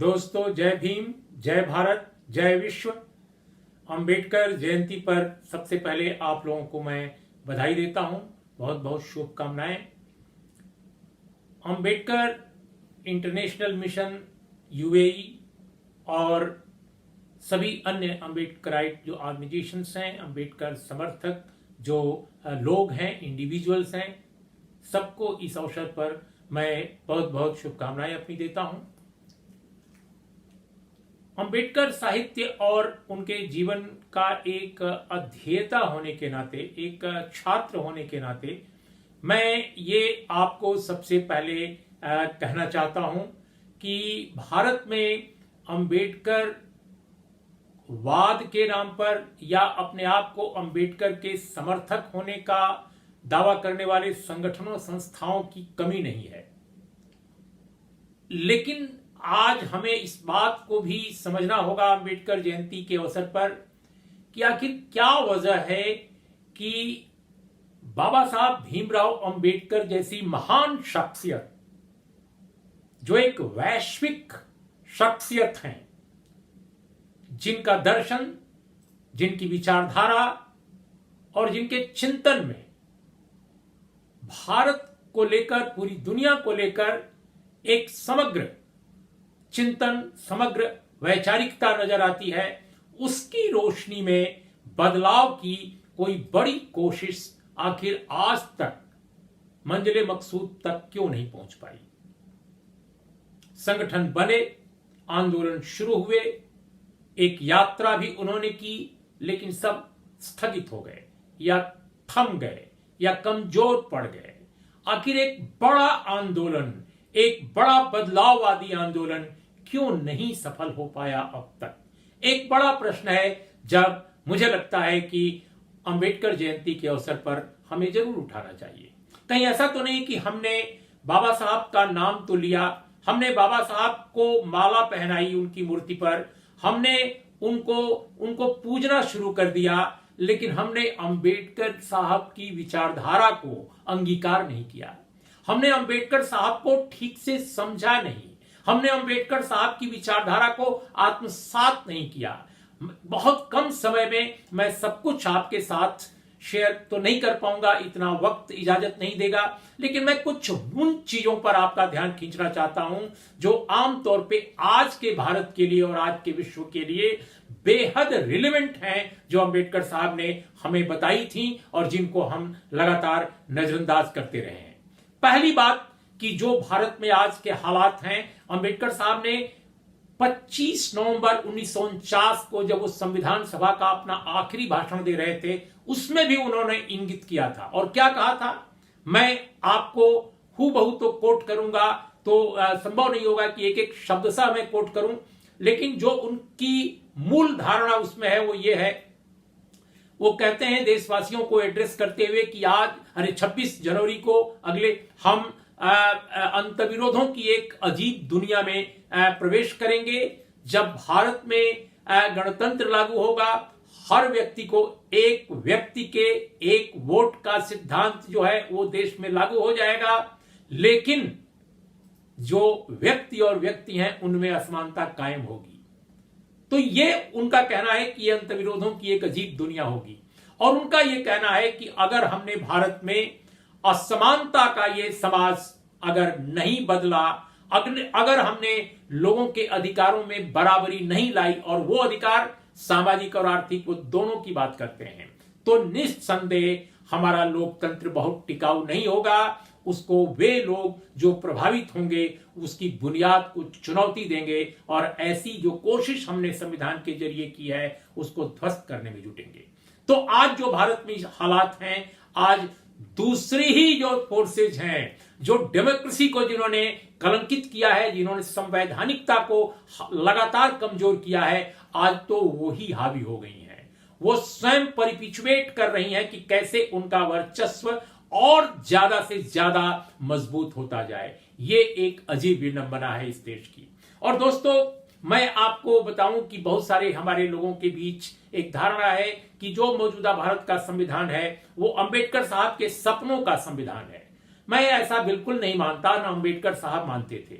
दोस्तों, जय भीम, जय भारत, जय विश्व। अंबेडकर जयंती पर सबसे पहले आप लोगों को मैं बधाई देता हूं, बहुत बहुत शुभकामनाएं। अंबेडकर इंटरनेशनल मिशन, यूएई और सभी अन्य अंबेडकराइट जो ऑर्गेनाइजेशंस हैं, अंबेडकर समर्थक जो लोग हैं, इंडिविजुअल्स हैं, सबको इस अवसर पर मैं बहुत बहुत शुभकामनाएं अपनी देता हूं। अंबेडकर साहित्य और उनके जीवन का एक अध्येता होने के नाते, एक छात्र होने के नाते, मैं ये आपको सबसे पहले कहना चाहता हूं कि भारत में अंबेडकर वाद के नाम पर या अपने आप को अंबेडकर के समर्थक होने का दावा करने वाले संगठनों, संस्थाओं की कमी नहीं है। लेकिन आज हमें इस बात को भी समझना होगा अंबेडकर जयंती के अवसर पर कि आखिर क्या वजह है कि बाबा साहब भीमराव अंबेडकर जैसी महान शख्सियत, जो एक वैश्विक शख्सियत हैं, जिनका दर्शन, जिनकी विचारधारा और जिनके चिंतन में भारत को लेकर, पूरी दुनिया को लेकर एक समग्र चिंतन, समग्र वैचारिकता नजर आती है, उसकी रोशनी में बदलाव की कोई बड़ी कोशिश आखिर आज तक मंजिले मकसूद तक क्यों नहीं पहुंच पाई। संगठन बने, आंदोलन शुरू हुए, एक यात्रा भी उन्होंने की, लेकिन सब स्थगित हो गए या थम गए या कमजोर पड़ गए। आखिर एक बड़ा आंदोलन, एक बड़ा बदलाववादी आंदोलन क्यों नहीं सफल हो पाया अब तक? एक बड़ा प्रश्न है, जब मुझे लगता है कि अंबेडकर जयंती के अवसर पर हमें जरूर उठाना चाहिए। कहीं ऐसा तो नहीं कि हमने बाबा साहब का नाम तो लिया, हमने बाबा साहब को माला पहनाई उनकी मूर्ति पर, हमने उनको पूजना शुरू कर दिया, लेकिन हमने अंबेडकर साहब की विचारधारा को अंगीकार नहीं किया। हमने अंबेडकर साहब को ठीक से समझा नहीं, हमने अंबेडकर साहब की विचारधारा को आत्मसात नहीं किया। बहुत कम समय में मैं सब कुछ आपके साथ शेयर तो नहीं कर पाऊंगा, इतना वक्त इजाजत नहीं देगा, लेकिन मैं कुछ उन चीजों पर आपका ध्यान खींचना चाहता हूं जो आमतौर पे आज के भारत के लिए और आज के विश्व के लिए बेहद रिलेवेंट हैं, जो अंबेडकर साहब ने हमें बताई थी और जिनको हम लगातार नजरअंदाज करते रहे हैं। पहली बात कि जो भारत में आज के हालात हैं, अंबेडकर साहब ने 25 नवंबर 1949 को जब वो संविधान सभा का अपना आखिरी भाषण दे रहे थे, उसमें भी उन्होंने इंगित किया था। और क्या कहा था, मैं आपको हूबहू तो कोट करूंगा तो संभव नहीं होगा कि एक एक शब्द सा मैं कोट करूं, लेकिन जो उनकी मूल धारणा उसमें है वो ये है, वो कहते हैं देशवासियों को एड्रेस करते हुए कि आज 26 जनवरी को अगले हम अंतर्विरोधों की एक अजीब दुनिया में प्रवेश करेंगे। जब भारत में गणतंत्र लागू होगा, हर व्यक्ति को एक व्यक्ति के एक वोट का सिद्धांत जो है वो देश में लागू हो जाएगा, लेकिन जो व्यक्ति और व्यक्ति हैं उनमें असमानता कायम होगी। तो ये उनका कहना है कि ये अंतर्विरोधों की एक अजीब दुनिया होगी। और उनका ये कहना है कि अगर हमने भारत में असमानता का ये समाज अगर नहीं बदला, अगर हमने लोगों के अधिकारों में बराबरी नहीं लाई, और वो अधिकार सामाजिक और आर्थिक, वो दोनों की बात करते हैं, तो निस्संदेह हमारा लोकतंत्र बहुत टिकाऊ नहीं होगा। उसको वे लोग जो प्रभावित होंगे उसकी बुनियाद को चुनौती देंगे और ऐसी जो कोशिश हमने संविधान के जरिए की है उसको ध्वस्त करने में जुटेंगे। तो आज जो भारत में हालात हैं, आज दूसरी ही जो फोर्सेज हैं, जो डेमोक्रेसी को जिन्होंने कलंकित किया है, जिन्होंने संवैधानिकता को लगातार कमजोर किया है, आज तो वो ही हावी हो गई हैं। वो स्वयं परिपिचुएट कर रही हैं कि कैसे उनका वर्चस्व और ज्यादा से ज्यादा मजबूत होता जाए। ये एक अजीब विडंबना है इस देश की। और दोस्तों, मैं आपको बताऊं कि बहुत सारे हमारे लोगों के बीच एक धारणा है कि जो मौजूदा भारत का संविधान है वो अंबेडकर साहब के सपनों का संविधान है। मैं ऐसा बिल्कुल नहीं मानता, ना अंबेडकर साहब मानते थे।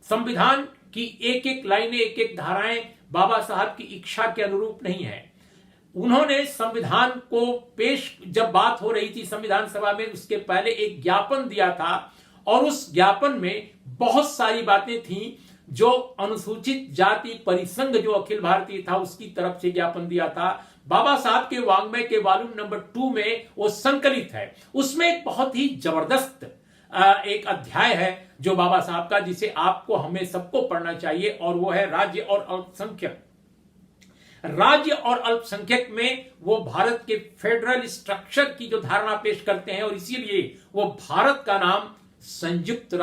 संविधान कि एक एक लाइनें, एक एक धाराएं बाबा साहब की इच्छा के अनुरूप नहीं है। उन्होंने संविधान को पेश, जब बात हो रही थी संविधान सभा में, उसके पहले एक ज्ञापन दिया था और उस ज्ञापन में बहुत सारी बातें थीं जो अनुसूचित जाति परिसंघ जो अखिल भारतीय था उसकी तरफ से ज्ञापन दिया था। बाबा साहब के वाङ्मय के वॉल्यूम नंबर 2 में वो संकलित है। उसमें एक बहुत ही जबरदस्त एक अध्याय है जो बाबा साहब का, जिसे आपको, हमें सबको पढ़ना चाहिए, और वो है राज्य और अल्पसंख्यक। राज्य और अल्पसंख्यक में वो भारत के फेडरल स्ट्रक्चर की जो धारणा पेश करते हैं और इसीलिए वो भारत का नाम संयुक्त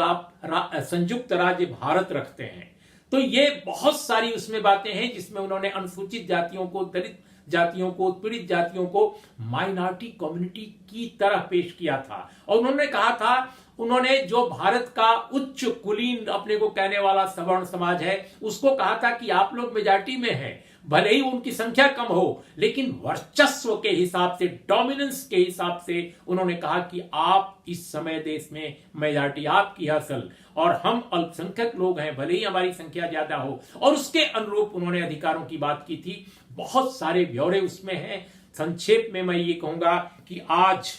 राज्य भारत रखते हैं। तो ये बहुत सारी उसमें बातें हैं जिसमें उन्होंने अनुसूचित जातियों को, दलित जातियों को, पीड़ित जातियों को माइनॉरिटी कम्युनिटी की तरह पेश किया था। और उन्होंने कहा था, उन्होंने जो भारत का उच्च कुलीन अपने को कहने वाला सवर्ण समाज है उसको कहा था कि आप लोग मेजॉरिटी में हैं, भले ही उनकी संख्या कम हो, लेकिन वर्चस्व के हिसाब से, डोमिनेंस के हिसाब से उन्होंने कहा कि आप इस समय देश में मेजॉरिटी आपकी हासिल और हम अल्पसंख्यक लोग हैं, भले ही हमारी संख्या ज्यादा हो। और उसके अनुरूप उन्होंने अधिकारों की बात की थी। बहुत सारे ब्यौरे उसमें हैं। संक्षेप में मैं ये कहूंगा कि आज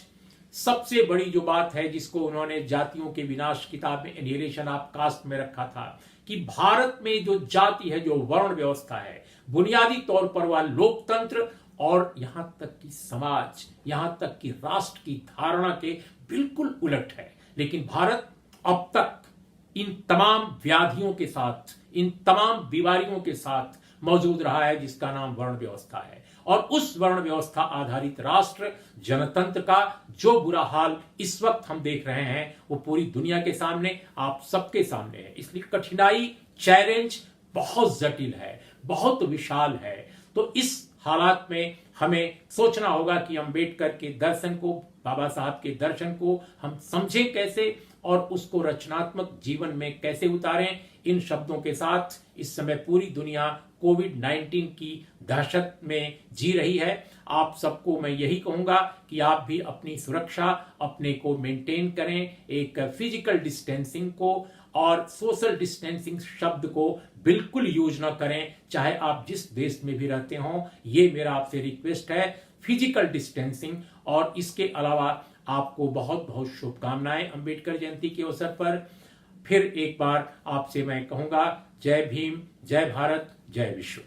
सबसे बड़ी जो बात है जिसको उन्होंने जातियों के विनाश किताब में, एनिहिलेशन ऑफ कास्ट में रखा था, कि भारत में जो जाति है, जो वर्ण व्यवस्था है, बुनियादी तौर पर वह लोकतंत्र और यहां तक कि समाज, यहां तक कि राष्ट्र की धारणा के बिल्कुल उलट है। लेकिन भारत अब तक इन तमाम व्याधियों के साथ, इन तमाम बीमारियों के साथ मौजूद रहा है जिसका नाम वर्ण व्यवस्था है। और उस वर्ण व्यवस्था आधारित राष्ट्र, जनतंत्र का जो बुरा हाल इस वक्त हम देख रहे हैं वो पूरी दुनिया के सामने, आप सबके सामने है। इसलिए कठिनाई, चैलेंज बहुत जटिल है, बहुत विशाल है। तो इस हालात में हमें सोचना होगा कि अम्बेडकर के दर्शन को, बाबा साहब के दर्शन को हम समझें कैसे और उसको रचनात्मक जीवन में कैसे उतारें। इन शब्दों के साथ इस समय पूरी दुनिया कोविड-19 की दहशत में जी रही है। आप सबको मैं यही कहूंगा कि आप भी अपनी सुरक्षा, अपने को मेंटेन करें, एक फिजिकल डिस्टेंसिंग को और सोशल डिस्टेंसिंग शब्द को बिल्कुल यूज ना करें, चाहे आप जिस देश में भी रहते हों। ये मेरा आपसे रिक्वेस्ट है, फिजिकल डिस्टेंसिंग। और इसके अलावा आपको बहुत बहुत शुभकामनाएं अंबेडकर जयंती के अवसर पर। फिर एक बार आपसे मैं कहूंगा, जय भीम, जय भारत, जय विश्व।